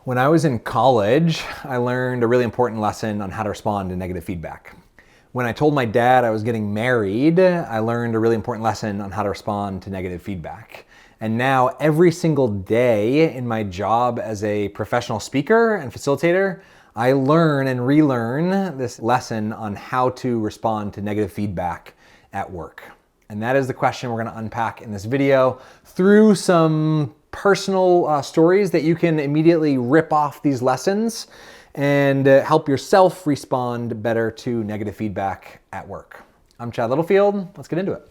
When I was in college, I learned a really important lesson on how to respond to negative feedback. When I told my dad I was getting married, I learned a really important lesson on how to respond to negative feedback. And now every single day in my job as a professional speaker and facilitator, I learn and relearn this lesson on how to respond to negative feedback at work. And that is the question we're going to unpack in this video through some personal stories that you can immediately rip off these lessons and help yourself respond better to negative feedback at work. I'm Chad Littlefield. Let's get into it.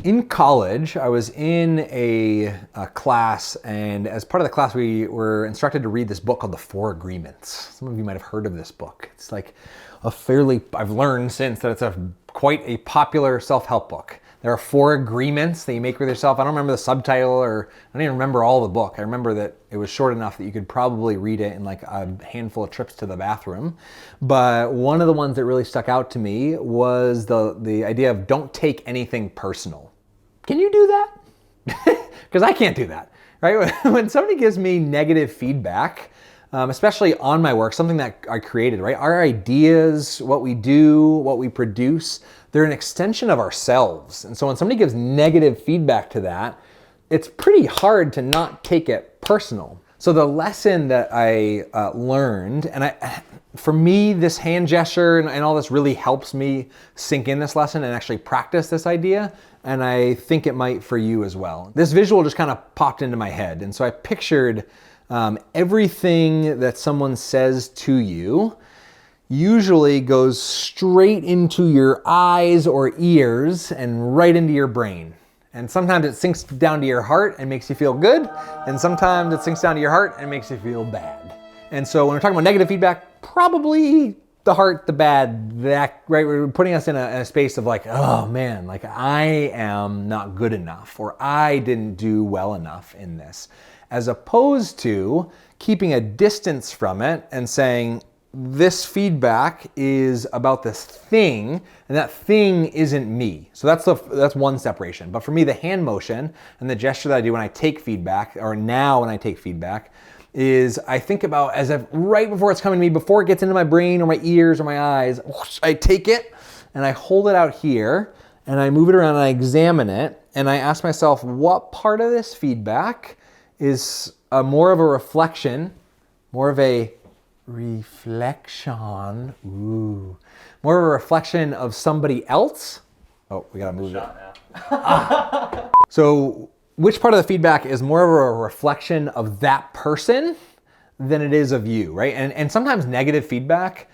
In college, I was in a class, and as part of the class, we were instructed to read this book called The Four Agreements. Some of you might have heard of this book. It's like I've learned since that it's quite a popular self-help book. There are 4 agreements that you make with yourself. I don't remember the subtitle, or I don't even remember all the book. I remember that it was short enough that you could probably read it in like a handful of trips to the bathroom. But one of the ones that really stuck out to me was the idea of don't take anything personal. Can you do that? Because I can't do that, right? When somebody gives me negative feedback, especially on my work, something that I created, right? Our ideas, what we do, what we produce, they're an extension of ourselves. And so when somebody gives negative feedback to that, it's pretty hard to not take it personal. So the lesson that I learned, and for me, this hand gesture and all this really helps me sink in this lesson and actually practice this idea. And I think it might for you as well. This visual just kind of popped into my head. And so I pictured everything that someone says to you usually goes straight into your eyes or ears and right into your brain. And sometimes it sinks down to your heart and makes you feel good. And sometimes it sinks down to your heart and makes you feel bad. And so when we're talking about negative feedback, probably the heart, the bad, that, right? We're putting us in a space of like, oh man, like I am not good enough, or I didn't do well enough in this. As opposed to keeping a distance from it and saying, this feedback is about this thing, and that thing isn't me. So that's one separation. But for me, the hand motion and the gesture that I do when I take feedback, or now when I take feedback, is I think about as if right before it's coming to me, before it gets into my brain or my ears or my eyes, I take it and I hold it out here and I move it around and I examine it and I ask myself, what part of this feedback is more of a reflection, more of a reflection, more of a reflection of somebody else? Oh, we gotta move it. So which part of the feedback is more of a reflection of that person than it is of you, right? And sometimes negative feedback,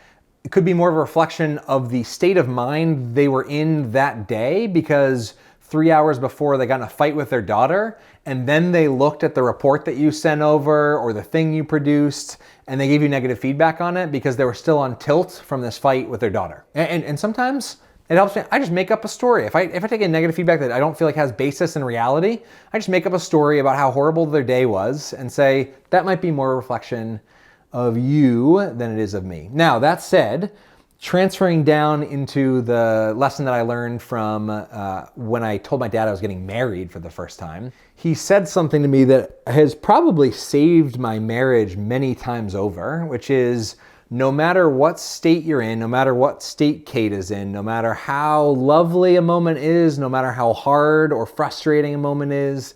it could be more of a reflection of the state of mind they were in that day, because 3 hours before they got in a fight with their daughter, and then they looked at the report that you sent over or the thing you produced, and they gave you negative feedback on it because they were still on tilt from this fight with their daughter. And sometimes it helps me. I just make up a story. If I take a negative feedback that I don't feel like has basis in reality, I just make up a story about how horrible their day was and say, that might be more a reflection of you than it is of me. Now, that said, transferring down into the lesson that I learned from when I told my dad I was getting married for the first time, he said something to me that has probably saved my marriage many times over, which is, no matter what state you're in, no matter what state Kate is in, no matter how lovely a moment is, no matter how hard or frustrating a moment is,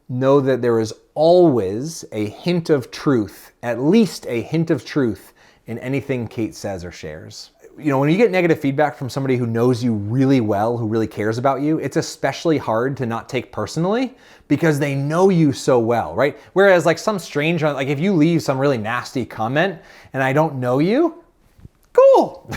know that there is always a hint of truth, at least a hint of truth in anything Kate says or shares. You know, when you get negative feedback from somebody who knows you really well, who really cares about you, it's especially hard to not take personally because they know you so well, right? Whereas like some stranger, like if you leave some really nasty comment and I don't know you, cool,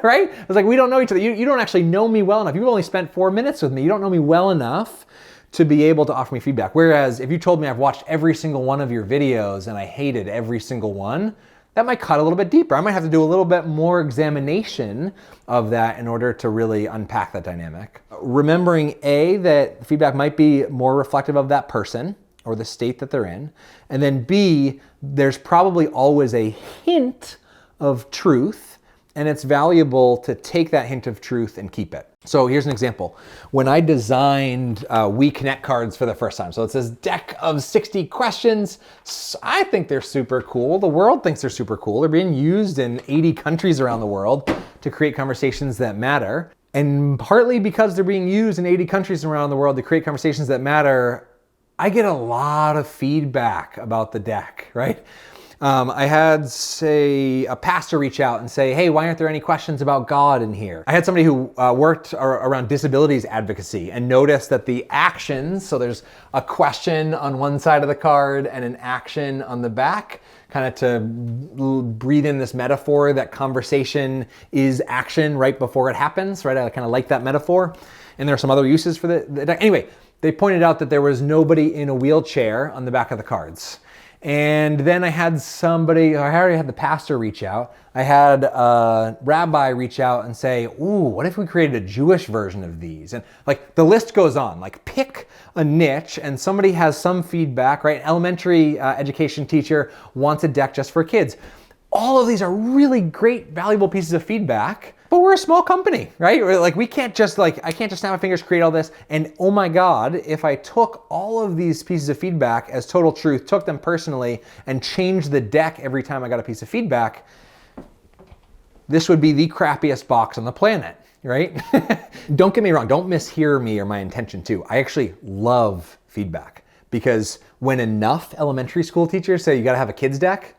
right? It's like, we don't know each other. You don't actually know me well enough. You've only spent 4 minutes with me. You don't know me well enough to be able to offer me feedback. Whereas if you told me I've watched every single one of your videos and I hated every single one, that might cut a little bit deeper. I might have to do a little bit more examination of that in order to really unpack that dynamic. Remembering A, that feedback might be more reflective of that person or the state that they're in. And then B, there's probably always a hint of truth, and it's valuable to take that hint of truth and keep it. So here's an example. When I designed WeConnect cards for the first time, so it says deck of 60 questions. I think they're super cool. The world thinks they're super cool. They're being used in 80 countries around the world to create conversations that matter. And partly because they're being used in 80 countries around the world to create conversations that matter, I get a lot of feedback about the deck, right? I had, say, a pastor reach out and say, hey, why aren't there any questions about God in here? I had somebody who worked around disabilities advocacy and noticed that the actions, so there's a question on one side of the card and an action on the back, kind of to breathe in this metaphor that conversation is action right before it happens, right? I kind of like that metaphor. And there are some other uses for the deck. Anyway, they pointed out that there was nobody in a wheelchair on the back of the cards. And then I had somebody, I already had the pastor reach out. I had a rabbi reach out and say, ooh, what if we created a Jewish version of these? And like the list goes on, like pick a niche and somebody has some feedback, right? An elementary education teacher wants a deck just for kids. All of these are really great, valuable pieces of feedback. But we're a small company, right? Like I can't just snap my fingers, create all this. And oh my God, if I took all of these pieces of feedback as total truth, took them personally and changed the deck every time I got a piece of feedback, this would be the crappiest box on the planet, right? Don't get me wrong, don't mishear me or my intention too. I actually love feedback because when enough elementary school teachers say you gotta have a kids deck,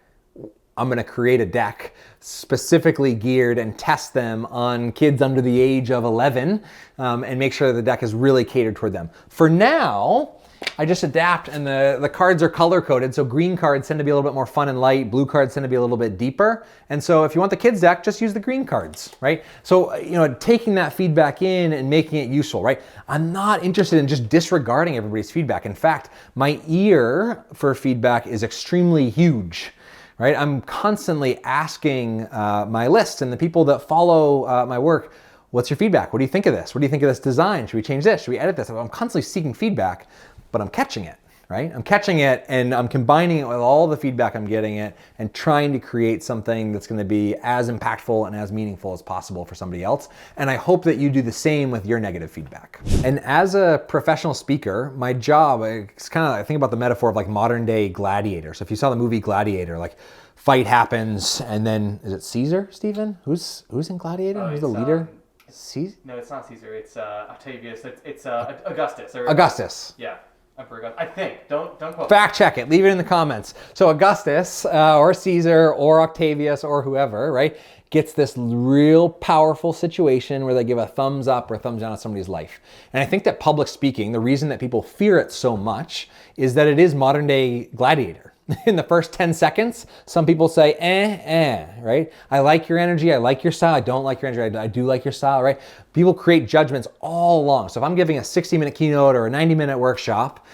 I'm gonna create a deck specifically geared and test them on kids under the age of 11 and make sure the deck is really catered toward them. For now, I just adapt and the cards are color coded. So green cards tend to be a little bit more fun and light. Blue cards tend to be a little bit deeper. And so if you want the kids deck, just use the green cards, right? So, taking that feedback in and making it useful, right? I'm not interested in just disregarding everybody's feedback. In fact, my ear for feedback is extremely huge. Right? I'm constantly asking my list and the people that follow my work, what's your feedback? What do you think of this? What do you think of this design? Should we change this? Should we edit this? I'm constantly seeking feedback, but I'm catching it, right? I'm catching it and I'm combining it with all the feedback I'm getting it and trying to create something that's going to be as impactful and as meaningful as possible for somebody else. And I hope that you do the same with your negative feedback. And as a professional speaker, my job, it's kind of, I think about the metaphor of like modern day gladiator. So if you saw the movie Gladiator, like fight happens and then, is it Caesar, Stephen? Who's in Gladiator? Who's the leader? Caesar? No, it's not Caesar. It's Octavius. It's Augustus. Augustus. Yeah. Emperor Augustus. I think. Don't quote. Fact check it. Leave it in the comments. So Augustus or Caesar or Octavius or whoever, right, gets this real powerful situation where they give a thumbs up or thumbs down on somebody's life. And I think that public speaking, the reason that people fear it so much is that it is modern day Gladiator. In the first 10 seconds, some people say, right? I like your energy, I like your style, I don't like your energy, I do like your style, right? People create judgments all along. So if I'm giving a 60-minute keynote or a 90-minute workshop,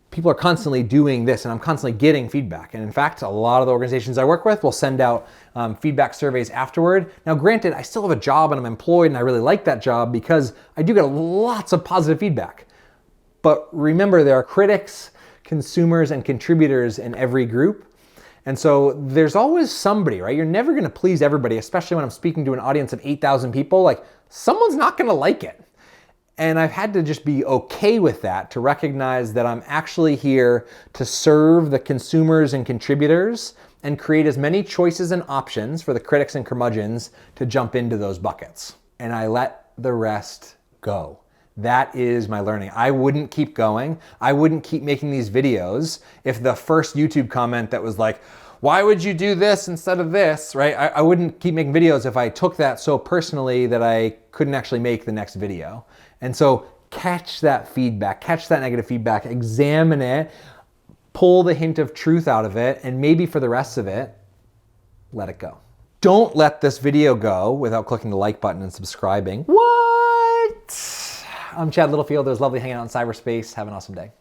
people are constantly doing this and I'm constantly getting feedback. And in fact, a lot of the organizations I work with will send out feedback surveys afterward. Now, granted, I still have a job and I'm employed and I really like that job because I do get lots of positive feedback. But remember, there are critics, consumers, and contributors in every group. And so there's always somebody, right? You're never gonna please everybody, especially when I'm speaking to an audience of 8,000 people. Like, someone's not gonna like it. And I've had to just be okay with that, to recognize that I'm actually here to serve the consumers and contributors and create as many choices and options for the critics and curmudgeons to jump into those buckets. And I let the rest go. That is my learning. I wouldn't keep going. I wouldn't keep making these videos if the first YouTube comment that was like, why would you do this instead of this, right? I wouldn't keep making videos if I took that so personally that I couldn't actually make the next video. And so catch that feedback, catch that negative feedback, examine it, pull the hint of truth out of it, and maybe for the rest of it, let it go. Don't let this video go without clicking the like button and subscribing. What? I'm Chad Littlefield. It was lovely hanging out in cyberspace. Have an awesome day.